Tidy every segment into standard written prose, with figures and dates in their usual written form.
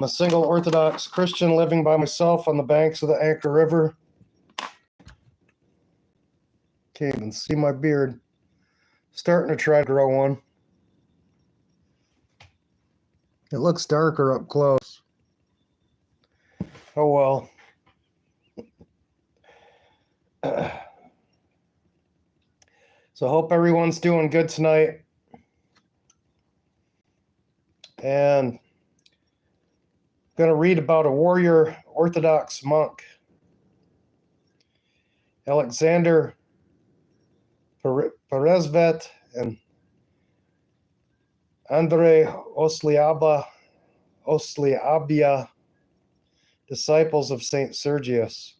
I'm a single Orthodox Christian living by myself on the banks of the Anchor River. Can't even see my beard. Starting to try to grow one. It looks darker up close. Oh well. So hope everyone's doing good tonight. And I'm going to read about a warrior Orthodox monk, Alexander Perezvet and Andrei Osliabia, disciples of Saint Sergius.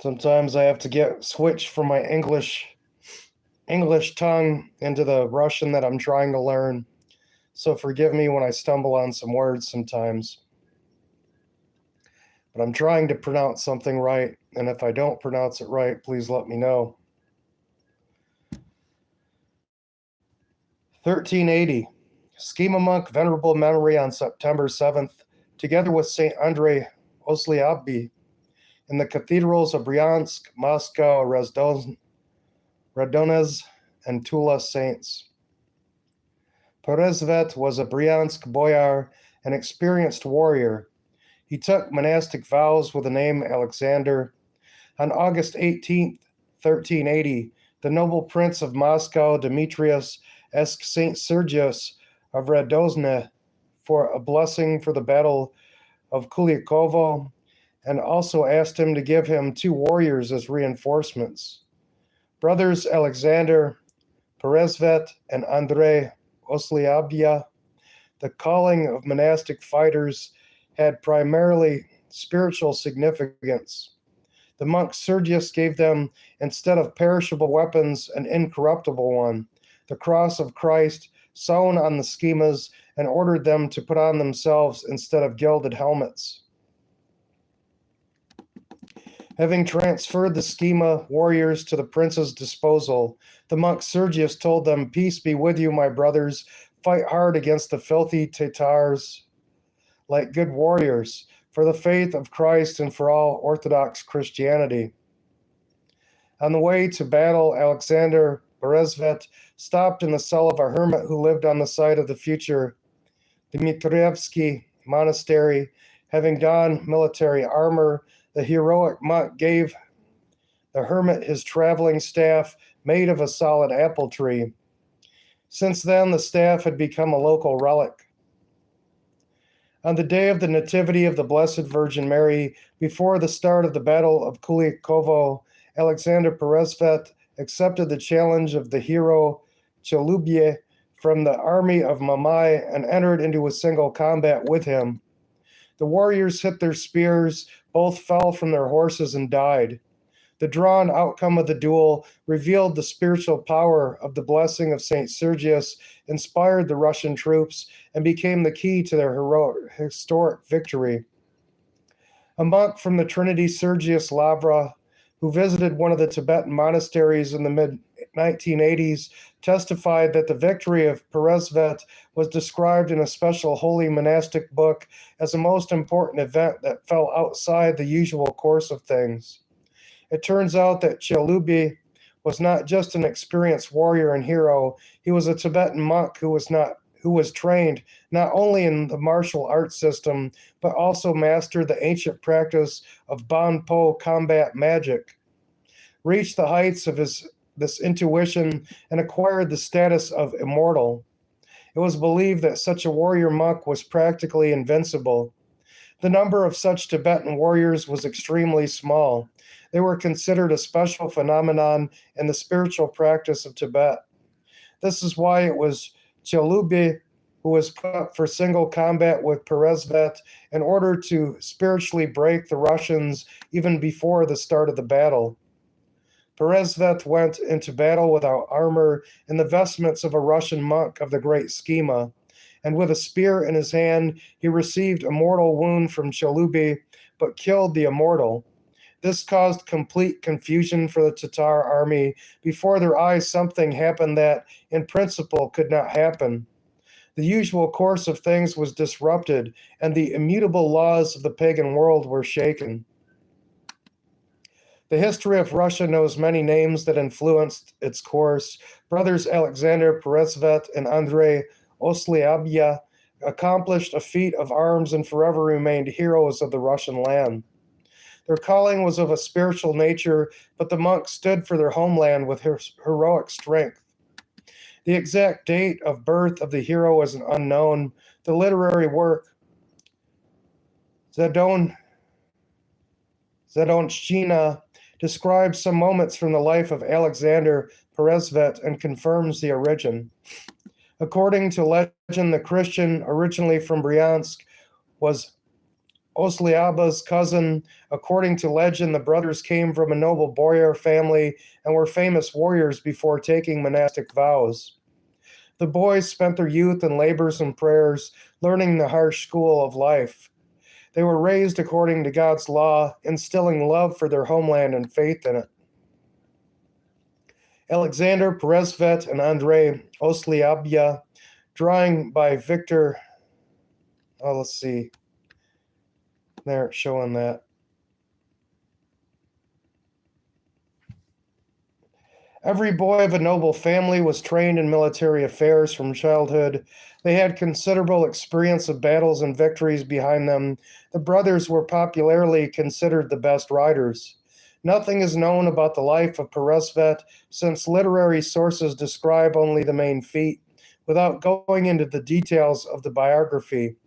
Sometimes I have to switch from my English tongue into the Russian that I'm trying to learn. So forgive me when I stumble on some words sometimes. But I'm trying to pronounce something right, and if I don't pronounce it right, please let me know. 1380, Schema monk venerable memory on September 7th, together with St. Andrei Osliabi, in the cathedrals of Bryansk, Moscow, Radonez, and Tula saints. Perezvet was a Bryansk boyar, an experienced warrior. He took monastic vows with the name Alexander. On August 18th, 1380, the noble prince of Moscow, Demetrius, asked St. Sergius of Radozne for a blessing for the battle of Kulikovo, and also asked him to give him 2 warriors as reinforcements. Brothers Alexander Perezvet and Andrei Osliabia, the calling of monastic fighters had primarily spiritual significance. The monk Sergius gave them, instead of perishable weapons, an incorruptible one, the cross of Christ sewn on the schemas, and ordered them to put on themselves instead of gilded helmets. Having transferred the schema warriors to the prince's disposal, the monk Sergius told them, "Peace be with you, my brothers. Fight hard against the filthy Tatars like good warriors, for the faith of Christ and for all Orthodox Christianity." On the way to battle, Alexander Perezvet stopped in the cell of a hermit who lived on the site of the future Dmitrievsky monastery. Having donned military armor, the heroic monk gave the hermit his traveling staff made of a solid apple tree. Since then, the staff had become a local relic. On the day of the Nativity of the Blessed Virgin Mary, before the start of the Battle of Kulikovo, Alexander Perezvet accepted the challenge of the hero Chalubye from the army of Mamai and entered into a single combat with him. The warriors hit their spears, both fell from their horses and died. The drawn outcome of the duel revealed the spiritual power of the blessing of St. Sergius, inspired the Russian troops, and became the key to their historic victory. A monk from the Trinity Sergius Lavra, who visited one of the Tibetan monasteries in the mid-1980s, testified that the victory of Perezvet was described in a special holy monastic book as a most important event that fell outside the usual course of things. It turns out that Chalubi was not just an experienced warrior and hero, he was a Tibetan monk who was trained not only in the martial arts system, but also mastered the ancient practice of Banpo combat magic, reached the heights of this intuition, and acquired the status of immortal. It was believed that such a warrior monk was practically invincible. The number of such Tibetan warriors was extremely small. They were considered a special phenomenon in the spiritual practice of Tibet. This is why it was Chalubi who was put up for single combat with Perezvet in order to spiritually break the Russians even before the start of the battle. Perezvet went into battle without armor in the vestments of a Russian monk of the great schema, and with a spear in his hand, he received a mortal wound from Chalubi, but killed the immortal. This caused complete confusion for the Tatar army. Before their eyes, something happened that, in principle, could not happen. The usual course of things was disrupted, and the immutable laws of the pagan world were shaken. The history of Russia knows many names that influenced its course. Brothers Alexander Peresvet and Andrei Osliabya accomplished a feat of arms and forever remained heroes of the Russian land. Their calling was of a spiritual nature, but the monks stood for their homeland with heroic strength. The exact date of birth of the hero is unknown. The literary work Zadonchina describes some moments from the life of Alexander Peresvet and confirms the origin. According to legend, the Christian, originally from Bryansk, was Oslyaba's cousin. According to legend, the brothers came from a noble boyar family and were famous warriors before taking monastic vows. The boys spent their youth in labors and prayers, learning the harsh school of life. They were raised according to God's law, instilling love for their homeland and faith in it. Alexander Peresvet and Andrei Osliabya, drawing by Victor. Oh, let's see. There, showing that. Every boy of a noble family was trained in military affairs from childhood. They had considerable experience of battles and victories behind them. The brothers were popularly considered the best riders. Nothing is known about the life of Peresvet, since literary sources describe only the main feat, without going into the details of the biography.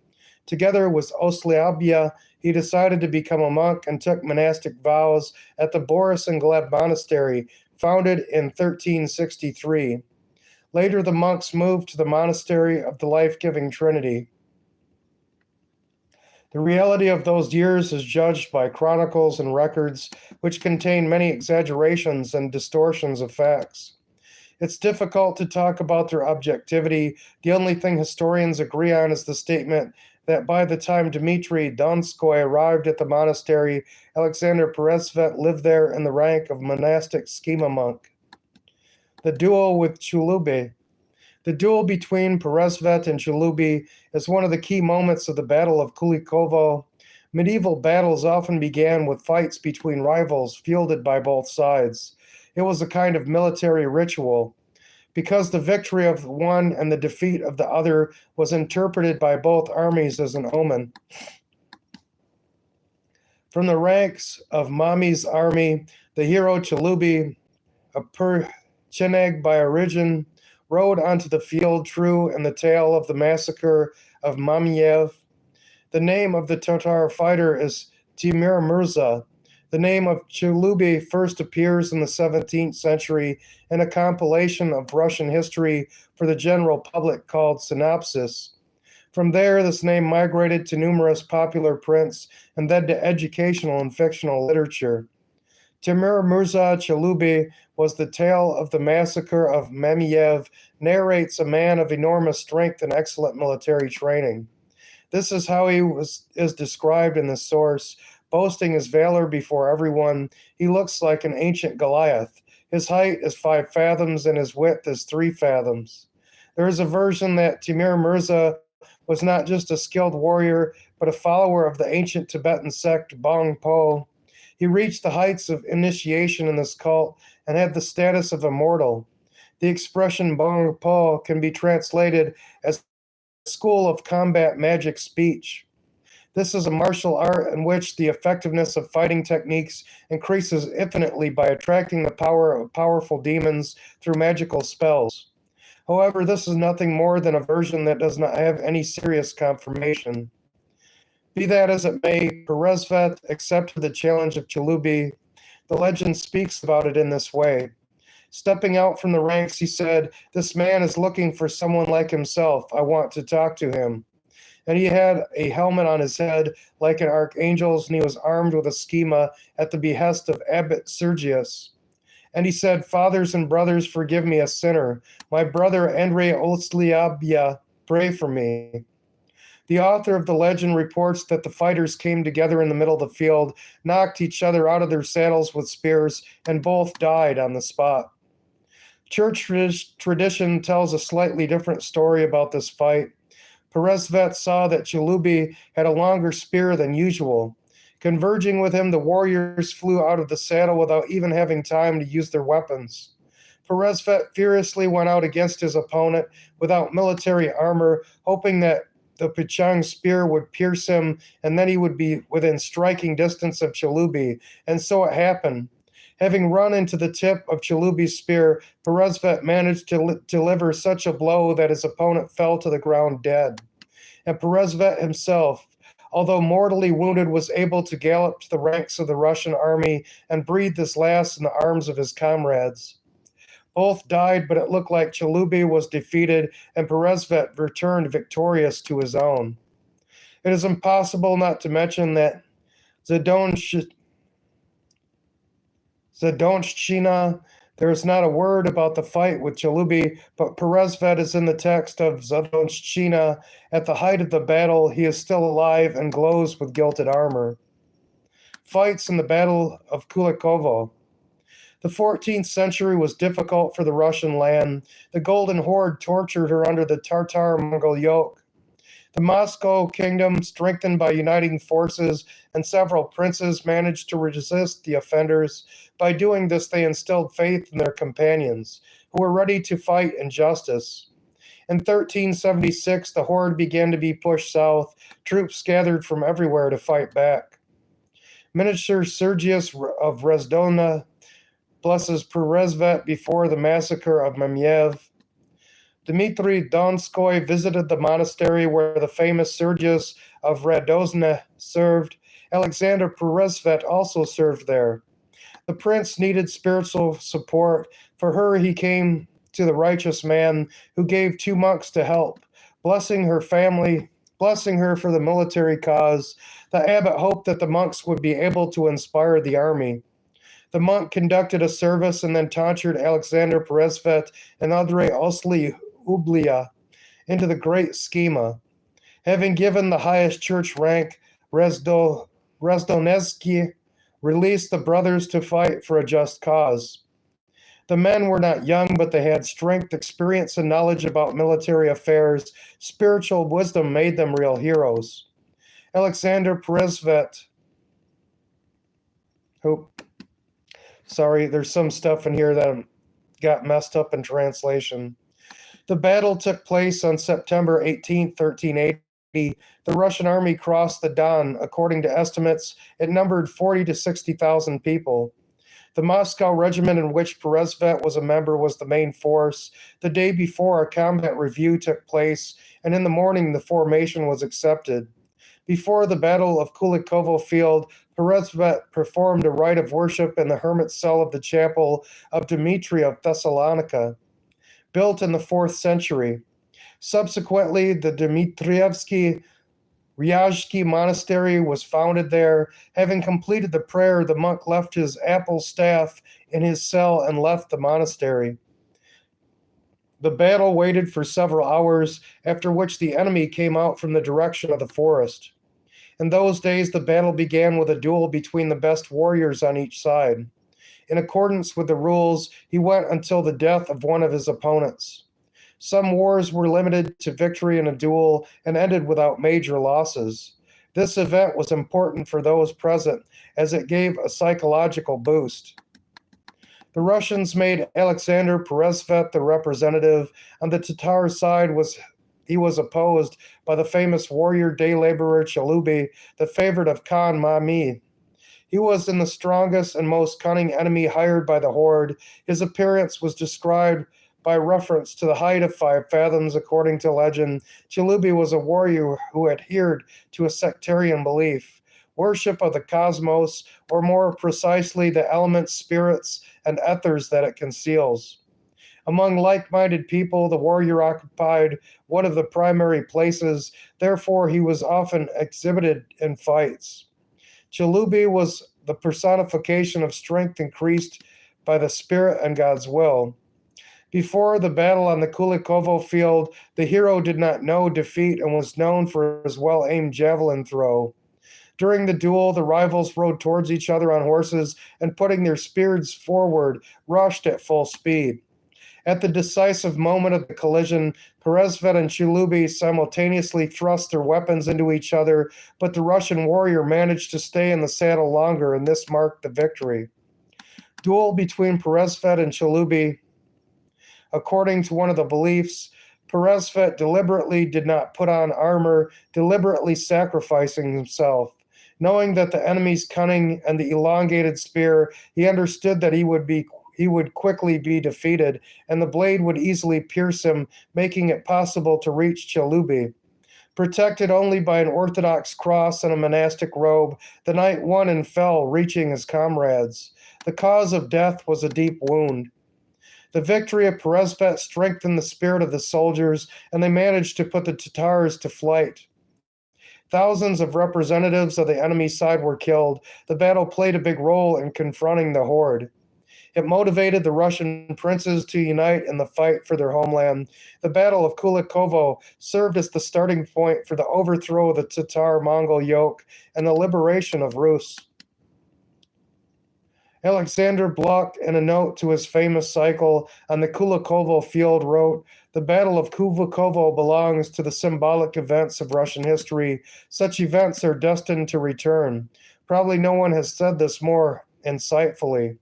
Together with Osliabya, he decided to become a monk and took monastic vows at the Boris and Gleb monastery, founded in 1363. Later, the monks moved to the monastery of the life-giving Trinity. The reality of those years is judged by chronicles and records, which contain many exaggerations and distortions of facts. It's difficult to talk about their objectivity. The only thing historians agree on is the statement that by the time Dmitry Donskoy arrived at the monastery, Alexander Peresvet lived there in the rank of monastic schema monk. The duel with Chuluby. The duel between Peresvet and Chuluby is one of the key moments of the Battle of Kulikovo. Medieval battles often began with fights between rivals fielded by both sides. It was a kind of military ritual. Because the victory of one and the defeat of the other was interpreted by both armies as an omen. From the ranks of Mami's army, the hero Chuluby, a Percheneg by origin, rode onto the field true in the tale of the massacre of Mamiev. The name of the Tatar fighter is Timur Mirza. The name of Chuluby first appears in the 17th century in a compilation of Russian history for the general public called Synopsis. From there, this name migrated to numerous popular prints and then to educational and fictional literature. Timur Mirza Chuluby was the tale of the massacre of Mamiev, narrates a man of enormous strength and excellent military training. This is how he is described in the source. Boasting his valor before everyone, he looks like an ancient Goliath. His height is 5 fathoms and his width is 3 fathoms. There is a version that Timur Mirza was not just a skilled warrior, but a follower of the ancient Tibetan sect Bong Po. He reached the heights of initiation in this cult and had the status of immortal. The expression Bong Po can be translated as school of combat magic speech. This is a martial art in which the effectiveness of fighting techniques increases infinitely by attracting the power of powerful demons through magical spells. However, this is nothing more than a version that does not have any serious confirmation. Be that as it may, Peresvet accepted the challenge of Chuluby. The legend speaks about it in this way. Stepping out from the ranks, he said, "This man is looking for someone like himself. I want to talk to him." And he had a helmet on his head like an archangel's, and he was armed with a schema at the behest of Abbot Sergius. And he said, "Fathers and brothers, forgive me, a sinner. My brother Andrei Osliabya, pray for me." The author of the legend reports that the fighters came together in the middle of the field, knocked each other out of their saddles with spears, and both died on the spot. Church tradition tells a slightly different story about this fight. Peresvet saw that Chalubi had a longer spear than usual. Converging with him, the warriors flew out of the saddle without even having time to use their weapons. Peresvet furiously went out against his opponent without military armor, hoping that the Pichang spear would pierce him and then he would be within striking distance of Chalubi, and so it happened. Having run into the tip of Chalubi's spear, Peresvet managed to deliver such a blow that his opponent fell to the ground dead. And Peresvet himself, although mortally wounded, was able to gallop to the ranks of the Russian army and breathe his last in the arms of his comrades. Both died, but it looked like Chalubi was defeated and Peresvet returned victorious to his own. It is impossible not to mention that Zadonshchina, there is not a word about the fight with Chalubi, but Peresvet is in the text of Zadonshchina. At the height of the battle, he is still alive and glows with gilded armor. Fights in the Battle of Kulikovo. The 14th century was difficult for the Russian land. The Golden Horde tortured her under the Tatar-Mongol yoke. The Moscow kingdom, strengthened by uniting forces, and several princes managed to resist the offenders. By doing this, they instilled faith in their companions, who were ready to fight injustice. In 1376, the horde began to be pushed south. Troops gathered from everywhere to fight back. Minister Sergius of Rezdona blesses Peresvet before the massacre of Mamiev. Dmitry Donskoy visited the monastery where the famous Sergius of Radozna served. Alexander Peresvet also served there. The prince needed spiritual support. For her, he came to the righteous man who gave 2 monks to help, blessing her family, blessing her for the military cause. The abbot hoped that the monks would be able to inspire the army. The monk conducted a service and then tonsured Alexander Peresvet and Andrei Osli Ublia into the great schema. Having given the highest church rank, Rezdonezhsky released the brothers to fight for a just cause. The men were not young, but they had strength, experience, and knowledge about military affairs. Spiritual wisdom made them real heroes. Alexander Peresvet. Sorry, there's some stuff in here that got messed up in translation. The battle took place on September 18, 1380. The Russian army crossed the Don. According to estimates, it numbered 40 to 60,000 people. The Moscow regiment in which Peresvet was a member was the main force. The day before, a combat review took place, and in the morning the formation was accepted. Before the Battle of Kulikovo Field, Peresvet performed a rite of worship in the hermit cell of the chapel of Dmitry of Thessalonica, built in the 4th century. Subsequently, the Dmitrievsky Ryazhsky monastery was founded there. Having completed the prayer, the monk left his apple staff in his cell and left the monastery. The battle waited for several hours, after which the enemy came out from the direction of the forest. In those days, the battle began with a duel between the best warriors on each side. In accordance with the rules, he went until the death of one of his opponents. Some wars were limited to victory in a duel and ended without major losses. This event was important for those present, as it gave a psychological boost. The Russians made Alexander Peresvet the representative. On the Tatar side, he was opposed by the famous warrior day laborer Chalubi, the favorite of Khan Mami. He was the strongest and most cunning enemy hired by the horde. His appearance was described by reference to the height of 5 fathoms, according to legend. Chalubi was a warrior who adhered to a sectarian belief, worship of the cosmos, or more precisely, the elements, spirits, and ethers that it conceals. Among like-minded people, the warrior occupied one of the primary places. Therefore, he was often exhibited in fights. Chalubi was the personification of strength increased by the spirit and God's will. Before the battle on the Kulikovo field, the hero did not know defeat and was known for his well-aimed javelin throw. During the duel, the rivals rode towards each other on horses and, putting their spears forward, rushed at full speed. At the decisive moment of the collision, Peresvet and Chulubi simultaneously thrust their weapons into each other, but the Russian warrior managed to stay in the saddle longer, and this marked the victory. Duel between Peresvet and Chulubi. According to one of the beliefs, Peresvet deliberately did not put on armor, deliberately sacrificing himself. Knowing that the enemy's cunning and the elongated spear, he understood that he would quickly be defeated, and the blade would easily pierce him, making it possible to reach Chulubi. Protected only by an orthodox cross and a monastic robe, the knight won and fell, reaching his comrades. The cause of death was a deep wound. The victory of Peresvet strengthened the spirit of the soldiers, and they managed to put the Tatars to flight. Thousands of representatives of the enemy side were killed. The battle played a big role in confronting the horde. It motivated the Russian princes to unite in the fight for their homeland. The Battle of Kulikovo served as the starting point for the overthrow of the Tatar-Mongol yoke and the liberation of Rus. Alexander Blok, in a note to his famous cycle on the Kulikovo field, wrote, "The Battle of Kulikovo belongs to the symbolic events of Russian history. Such events are destined to return." Probably no one has said this more insightfully.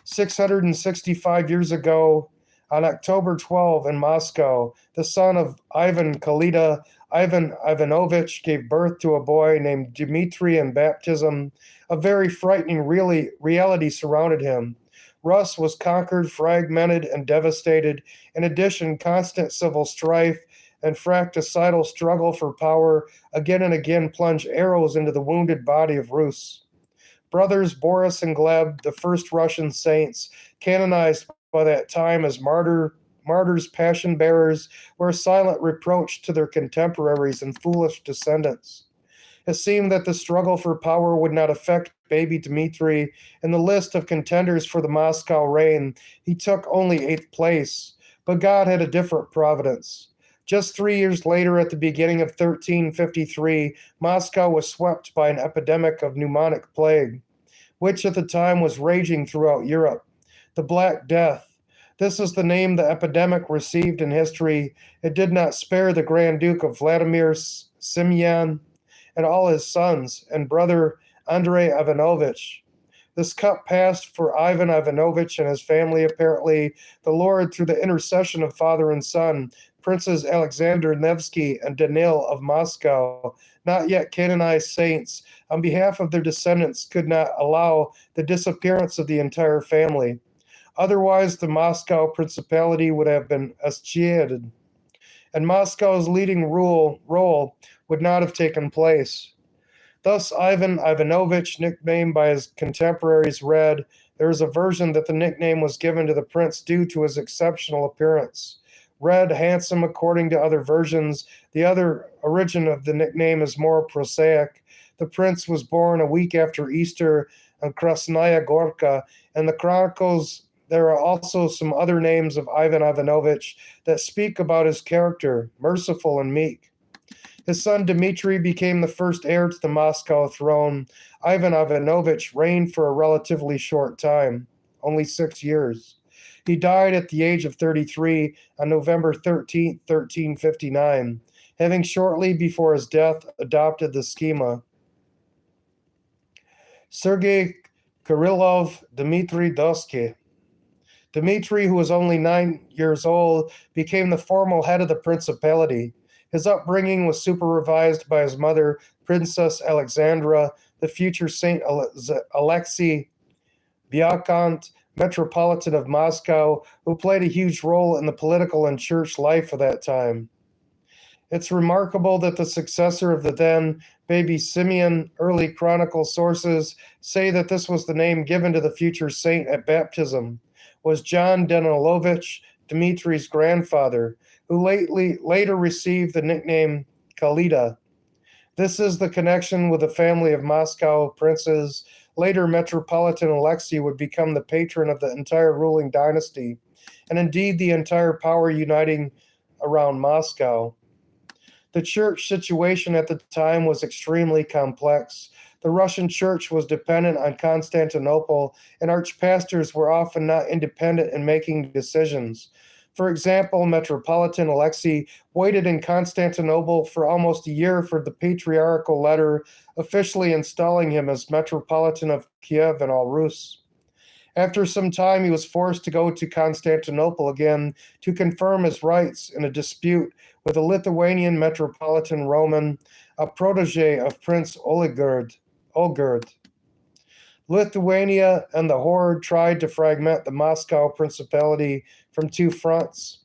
665 years ago, on October 12 in Moscow, the son of Ivan Kalita, Ivan Ivanovich, gave birth to a boy named Dmitri in baptism. A very frightening reality surrounded him. Rus was conquered, fragmented, and devastated. In addition, constant civil strife and fratricidal struggle for power again and again plunged arrows into the wounded body of Rus. Brothers Boris and Gleb, the first Russian saints, canonized by that time as martyrs, passion bearers, were a silent reproach to their contemporaries and foolish descendants. It seemed that the struggle for power would not affect baby Dmitri. In the list of contenders for the Moscow reign, he took only 8th place, but God had a different providence. Just 3 years later, at the beginning of 1353, Moscow was swept by an epidemic of pneumonic plague, which at the time was raging throughout Europe. The Black Death. This is the name the epidemic received in history. It did not spare the Grand Duke of Vladimir Simeon and all his sons, and brother Andrei Ivanovich. This cup passed for Ivan Ivanovich and his family. Apparently, the Lord, through the intercession of father and son, Princes Alexander Nevsky and Danil of Moscow, not yet canonized saints, on behalf of their descendants, could not allow the disappearance of the entire family. Otherwise, the Moscow Principality would have been escheated, and Moscow's leading role would not have taken place. Thus, Ivan Ivanovich, nicknamed by his contemporaries Red, there is a version that the nickname was given to the prince due to his exceptional appearance. Red, handsome according to other versions. The other origin of the nickname is more prosaic. The prince was born a week after Easter on Krasnaya Gorka, and the chronicles there are also some other names of Ivan Ivanovich that speak about his character, merciful and meek. His son Dmitri became the first heir to the Moscow throne. Ivan Ivanovich reigned for a relatively short time, only 6 years. He died at the age of 33 on November 13, 1359, having shortly before his death adopted the schema. Sergei Kirillov Dmitry Dosky. Dmitry, who was only 9 years old, became the formal head of the principality. His upbringing was supervised by his mother, Princess Alexandra, the future Saint Alexei Biakont, Metropolitan of Moscow, who played a huge role in the political and church life of that time. It's remarkable that the successor of the then baby Simeon, early chronicle sources say that this was the name given to the future saint at baptism, was John Danilovich, Dmitry's grandfather, who later received the nickname Kalita. This is the connection with the family of Moscow princes. Later, Metropolitan Alexei would become the patron of the entire ruling dynasty, and indeed the entire power uniting around Moscow. The church situation at the time was extremely complex. The Russian church was dependent on Constantinople, and archpastors were often not independent in making decisions. For example, Metropolitan Alexei waited in Constantinople for almost a year for the patriarchal letter officially installing him as Metropolitan of Kiev and all Rus. After some time, he was forced to go to Constantinople again to confirm his rights in a dispute with a Lithuanian Metropolitan Roman, a protege of Prince Olgerd. Lithuania and the Horde tried to fragment the Moscow Principality from two fronts.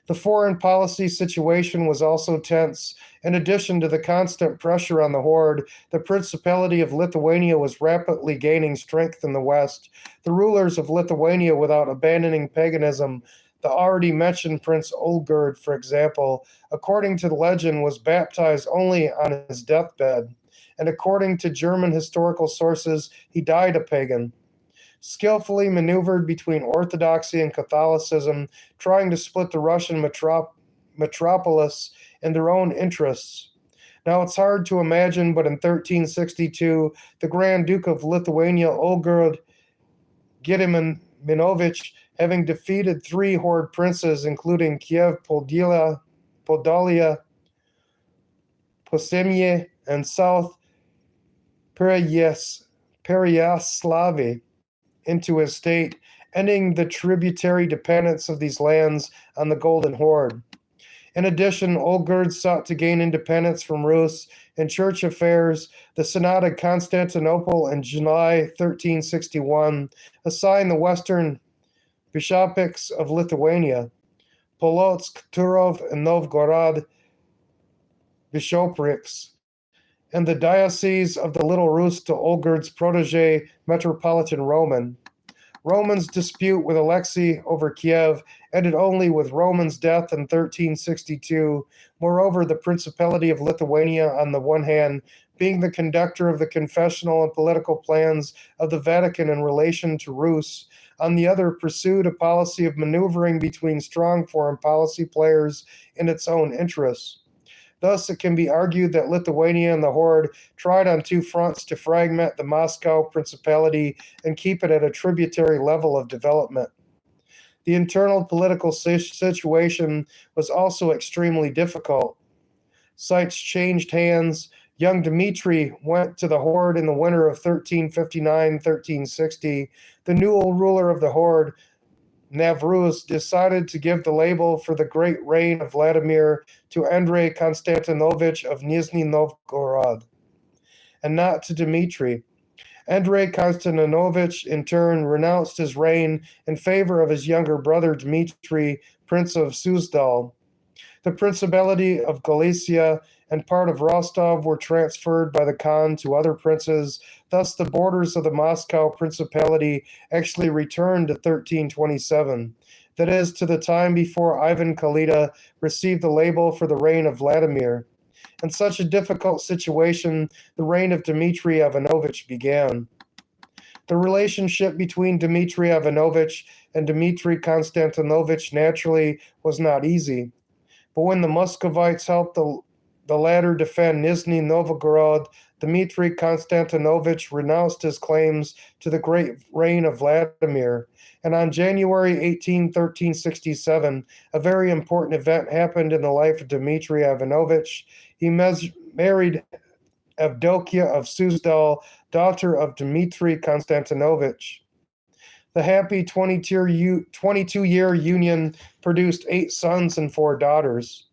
The foreign policy situation was also tense. In addition to the constant pressure on the Horde, the Principality of Lithuania was rapidly gaining strength in the west. The rulers of Lithuania, without abandoning paganism, the already mentioned Prince Olgerd, for example, according to the legend, was baptized only on his deathbed, and according to German historical sources, he died a pagan. Skillfully maneuvered between Orthodoxy and Catholicism, trying to split the Russian metropolis in their own interests. Now it's hard to imagine, but in 1362, the Grand Duke of Lithuania, Olgerd Gediminovich, having defeated three Horde princes, including Kiev, Podolia, Posemye, and South Pereyaslavy, into his state, ending the tributary dependence of these lands on the Golden Horde. In addition, Olgerd sought to gain independence from Rus. In church affairs, the Synod of Constantinople in July 1361 assigned the western bishoprics of Lithuania, Polotsk, Turov, and Novgorod bishoprics, and the diocese of the Little Rus to Olgerd's protege, Metropolitan Roman. Roman's dispute with Alexei over Kiev ended only with Roman's death in 1362. Moreover, the Principality of Lithuania, on the one hand, being the conductor of the confessional and political plans of the Vatican in relation to Rus, on the other, pursued a policy of maneuvering between strong foreign policy players in its own interests. Thus, it can be argued that Lithuania and the Horde tried on two fronts to fragment the Moscow Principality and keep it at a tributary level of development. The internal political situation was also extremely difficult. Sites changed hands. Young Dmitry went to the Horde in the winter of 1359-1360. The new ruler of the Horde, Navruz, decided to give the label for the great reign of Vladimir to Andrei Konstantinovich of Nizhny Novgorod, and not to Dmitry. Andrei Konstantinovich, in turn, renounced his reign in favor of his younger brother Dmitry, Prince of Suzdal. The Principality of Galicia and part of Rostov were transferred by the Khan to other princes. Thus, the borders of the Moscow Principality actually returned to 1327. That is, to the time before Ivan Khalida received the label for the reign of Vladimir. In such a difficult situation, the reign of Dmitry Ivanovich began. The relationship between Dmitry Ivanovich and Dmitry Konstantinovich naturally was not easy. But when the Muscovites helped the latter defend Nizhny Novgorod, Dmitry Konstantinovich renounced his claims to the great reign of Vladimir. And on January 18, 1367, a very important event happened in the life of Dmitry Ivanovich. He married Evdokia of Suzdal, daughter of Dmitry Konstantinovich. The happy 22-year union produced 8 sons and 4 daughters.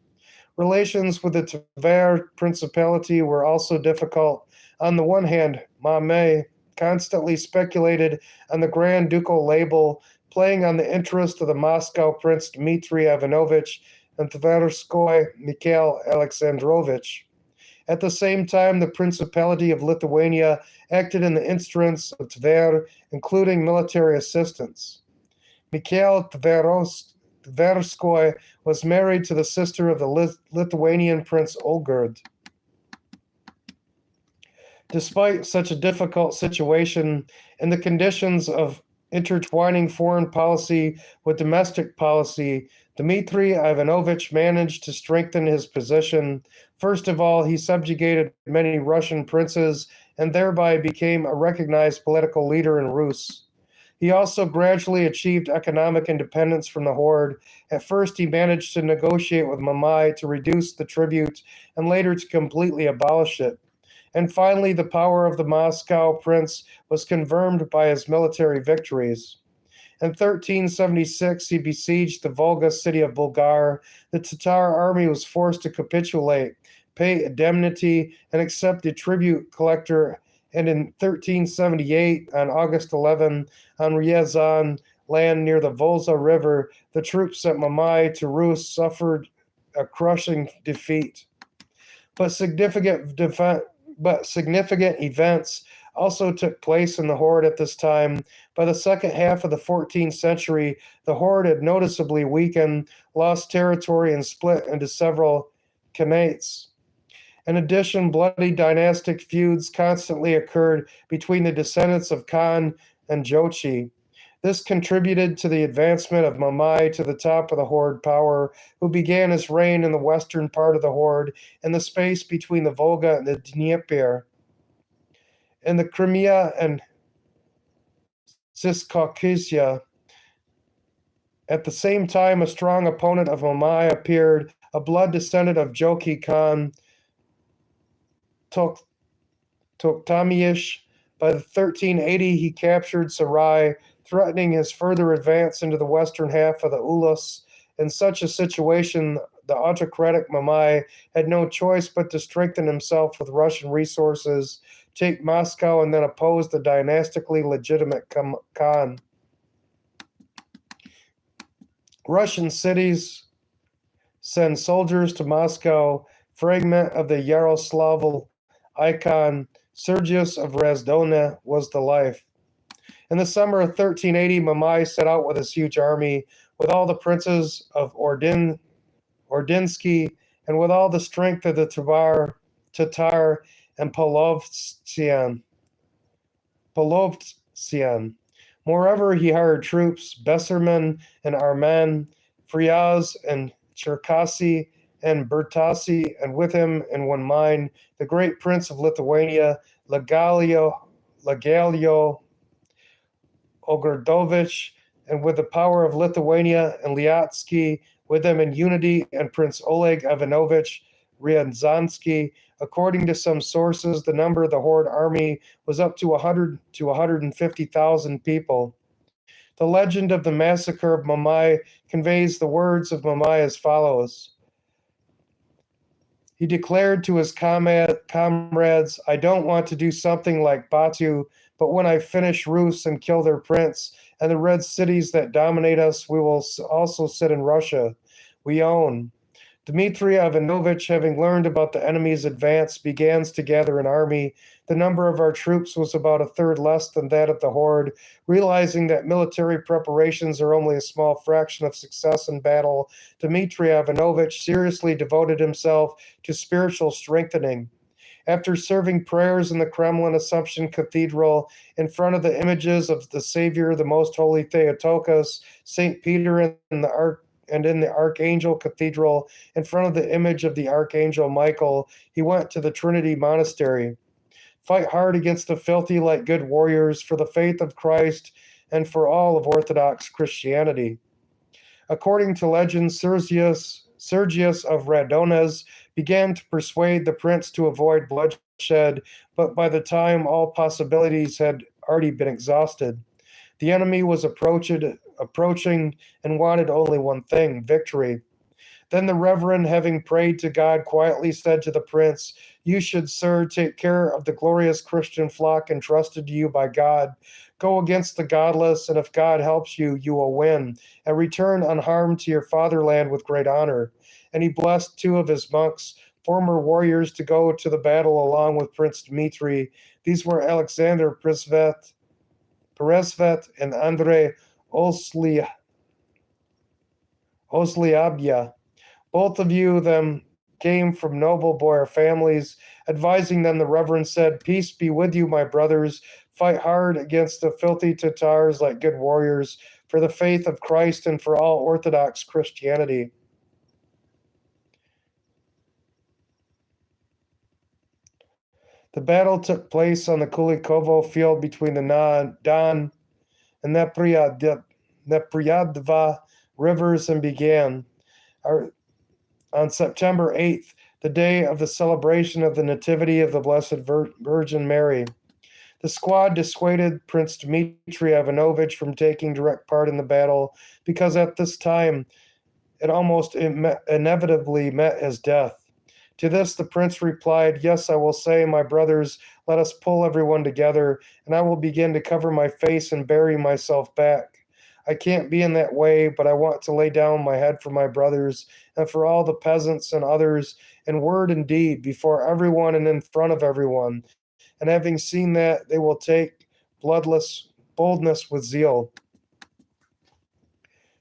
Relations with the Tver Principality were also difficult. On the one hand, Mame constantly speculated on the Grand Ducal label, playing on the interest of the Moscow Prince Dmitry Ivanovich and Tverskoy Mikhail Alexandrovich. At the same time, the Principality of Lithuania acted in the interests of Tver, including military assistance. Mikhail Tverskoy was married to the sister of the Lithuanian Prince Olgerd. Despite such a difficult situation and the conditions of intertwining foreign policy with domestic policy, Dmitry Ivanovich managed to strengthen his position. First of all, he subjugated many Russian princes and thereby became a recognized political leader in Rus. He also gradually achieved economic independence from the horde. At first, he managed to negotiate with Mamai to reduce the tribute and later to completely abolish it. And finally, the power of the Moscow prince was confirmed by his military victories. In 1376, he besieged the Volga city of Bulgar. The Tatar army was forced to capitulate, pay indemnity, and accept the tribute collector. And in 1378, on August 11, on Ryazan land near the Volga River, the troops at Mamai to Rus suffered a crushing defeat. But significant events also took place in the horde at this time. By the second half of the 14th century, the horde had noticeably weakened, lost territory, and split into several khanates. In addition, bloody dynastic feuds constantly occurred between the descendants of Khan and Jochi. This contributed to the advancement of Mamai to the top of the horde power, who began his reign in the western part of the horde in the space between the Volga and the Dnieper. In the Crimea and Ciscaucasia, at the same time, a strong opponent of Mamai appeared, a blood descendant of Jochi Khan, Toktamish. By 1380, he captured Sarai, threatening his further advance into the western half of the Ulus. In such a situation, the autocratic Mamai had no choice but to strengthen himself with Russian resources, take Moscow, and then oppose the dynastically legitimate Khan. Russian cities send soldiers to Moscow. Fragment of the Yaroslavl icon Sergius of Razdona was the life. In the summer of 1380, Mamai set out with his huge army, with all the princes of Ordinsky, and with all the strength of the Tatar and Polovtsian. Moreover, he hired troops, Besserman and Arman, Friaz and Cherkasy and Bertasi, and with him in one mind, the great prince of Lithuania, Legalio Ogrodovich, and with the power of Lithuania and Liatsky, with them in unity, and Prince Oleg Ivanovich Riazansky. According to some sources, the number of the horde army was up to 100 to 150,000 people. The legend of the massacre of Mamai conveys the words of Mamai as follows. He declared to his comrades, I don't want to do something like Batu, but when I finish Rus and kill their prince and the red cities that dominate us, we will also sit in Russia. We own. Dmitry Ivanovich, having learned about the enemy's advance, began to gather an army. The number of our troops was about a third less than that of the horde. Realizing that military preparations are only a small fraction of success in battle, Dmitry Ivanovich seriously devoted himself to spiritual strengthening. After serving prayers in the Kremlin Assumption Cathedral in front of the images of the Savior, the Most Holy Theotokos, St. Peter, and in the Archangel Cathedral, in front of the image of the Archangel Michael, he went to the Trinity Monastery. Fight hard against the filthy like good warriors for the faith of Christ and for all of Orthodox Christianity. According to legend, Sergius of Radones began to persuade the prince to avoid bloodshed, but by the time all possibilities had already been exhausted. The enemy was approaching and wanted only one thing, victory. Then the reverend, having prayed to God, quietly said to the prince, You should, sir, take care of the glorious Christian flock entrusted to you by God. Go against the godless, and if God helps you, you will win, and return unharmed to your fatherland with great honor. And he blessed two of his monks, former warriors, to go to the battle along with Prince Dmitri. These were Alexander Peresvet and Andrei Osliabya. Both of them came from noble boyar families. Advising them, the Reverend said, Peace be with you, my brothers. Fight hard against the filthy Tatars like good warriors, for the faith of Christ and for all Orthodox Christianity. The battle took place on the Kulikovo field between the Don and Nepriadva rivers and began on September 8th, the day of the celebration of the Nativity of the Blessed Virgin Mary. The squad dissuaded Prince Dmitry Ivanovich from taking direct part in the battle because at this time it almost inevitably met his death. To this the prince replied, "Yes, I will say, my brothers, let us pull everyone together, and I will begin to cover my face and bury myself back. I can't be in that way, but I want to lay down my head for my brothers and for all the peasants and others in word and deed before everyone and in front of everyone. And having seen that, they will take boldness with zeal."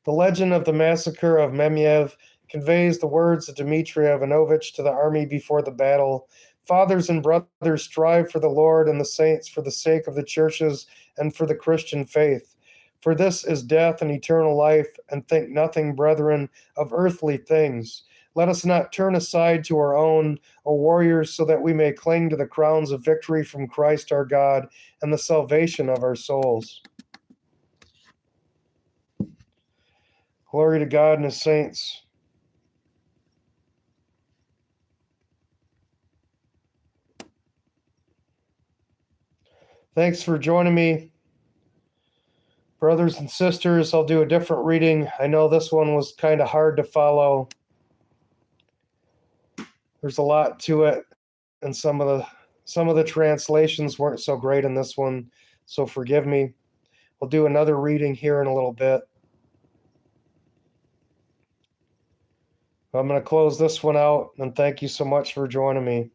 The legend of the massacre of Memyev conveys the words of Dmitry Ivanovich to the army before the battle. Fathers and brothers, strive for the Lord and the saints for the sake of the churches and for the Christian faith. For this is death and eternal life, and think nothing, brethren, of earthly things. Let us not turn aside to our own, O warriors, so that we may cling to the crowns of victory from Christ our God and the salvation of our souls. Glory to God and his saints. Thanks for joining me, brothers and sisters. I'll do a different reading. I know this one was kind of hard to follow. There's a lot to it, and some of the translations weren't so great in this one, so forgive me. We'll do another reading here in a little bit. I'm going to close this one out, and thank you so much for joining me.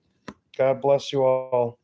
God bless you all.